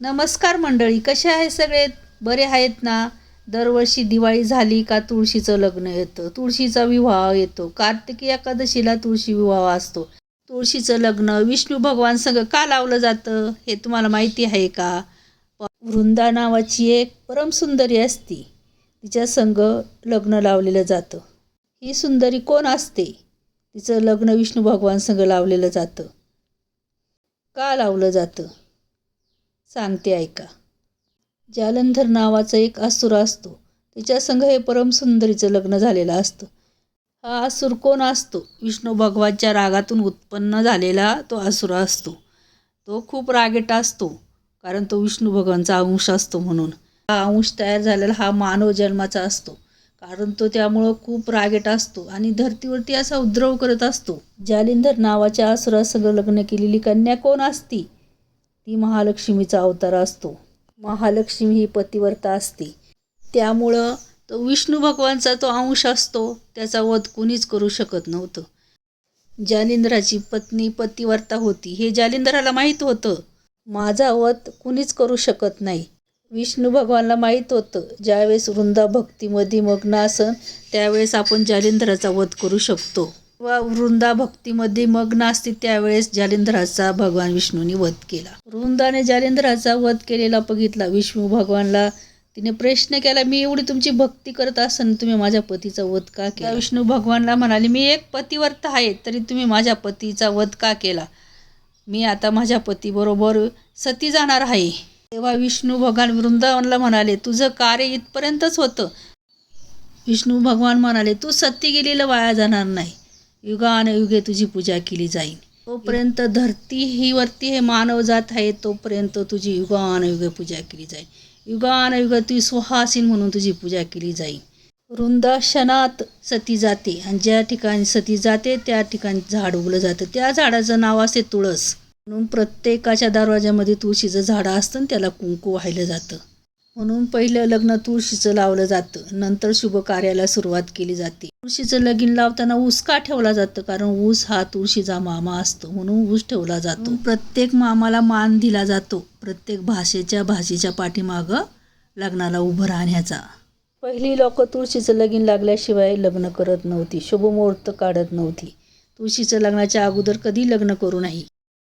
नमस्कार मंडळी, कसे आहे सगळे? बरे आहेत ना? दरवर्षी दिवाळी झाली का तुळशीचं लग्न येतं, तुळशीचा विवाह येतो. कार्तिकी एकादशीला तुळशी विवाह असतो. तुळशीचं लग्न विष्णू भगवान संग का लावलं जातं हे तुम्हाला माहिती आहे का? वृंदा नावाची एक परमसुंदरी असती, तिच्या संग लग्न लावलेलं जातं. ही सुंदरी कोण असते? तिचं लग्न विष्णू भगवान संग लावलेलं जातं. का लावलं जातं सांगते ऐका. जालंधर नावाचा एक असुर असतो, तिच्या संग हे परमसुंदरीचं लग्न झालेलं असतं. हा असुर कोण असतो? विष्णू भगवानच्या रागातून उत्पन्न झालेला तो असुर असतो. तो खूप रागीट असतो, कारण तो विष्णू भगवानचा अंश असतो. म्हणून हा अंश तयार झालेला हा मानव जन्माचा असतो, कारण तो त्यामुळं खूप रागीट असतो आणि धर्तीवरती असा उपद्रव करत असतो. जालिंधर नावाच्या असुरासंग लग्न केलेली कन्या कोण असती? ती महालक्ष्मीचा अवतार असतो. महालक्ष्मी ही पतिव्रता असते, त्यामुळं तो विष्णू भगवानचा तो अंश असतो, त्याचा वध कुणीच करू शकत नव्हतं. जालिंधराची पत्नी पतिव्रता होती, हे जालिंधराला माहीत होतं. माझा वध कुणीच करू शकत नाही. विष्णू भगवानला माहीत होतं, ज्यावेळेस वृंदा भक्तीमध्ये मग्न असन त्यावेळेस आपण जालिंधराचा वध करू शकतो. व वृंदा भक्तीमध्ये मग्न असते त्यावेळेस जालिंधराचा भगवान विष्णूने वध केला. वृंदाने जालिंधराचा वध केलेला बघितला विष्णू भगवानला. तिने प्रश्न केला, मी एवढी तुमची भक्ती करत असन तुम्ही माझ्या पतीचा वध का केला? विष्णू भगवानला म्हणाले, मी एक पतिव्रता आहे, तरी तुम्ही माझ्या पतीचा वध का केला? मी आता माझ्या पतीबरोबर सती जाणार आहे. तेव्हा विष्णू भगवान वृंदावनला म्हणाले, तुझं कार्य इथपर्यंतच होतं. विष्णू भगवान म्हणाले, तू सती गेलेलं वाया जाणार नाही, युगानुयुगे तुझी पूजा केली जाईल. तोपर्यंत धरती ही वरती हे मानव जात आहे, तोपर्यंत तुझी युगानुयुगे पूजा केली जाईल. युगानुयुगे ती सुहासीन म्हणून तुझी पूजा केली जाईल. वृंदा क्षणात सती जाते आणि ज्या ठिकाणी सती जाते त्या ठिकाणी झाड उगलं जातं. त्या झाडाचं नाव असते तुळस. म्हणून प्रत्येकाच्या दरवाजामध्ये तुळशीचं झाड असतं आणि त्याला कुंकू वाहिलं जातं. म्हणून पहिलं लग्न तुळशीचं लावलं जातं, नंतर शुभ कार्याला सुरुवात केली जाते. तुळशीचं लगीन लावताना ऊस का ठेवला जातं? कारण ऊस हा तुळशीचा मामा असतो, म्हणून ऊस ठेवला जातो. प्रत्येक मामाला मान दिला जातो, प्रत्येक भाषेच्या पाठीमागं लग्नाला उभं राहण्याचा. पहिली लोक तुळशीचं लगीन लागल्याशिवाय लग्न करत नव्हती, शुभमुहूर्त काढत नव्हती. तुळशीचं लग्नाच्या अगोदर कधी लग्न करू नये.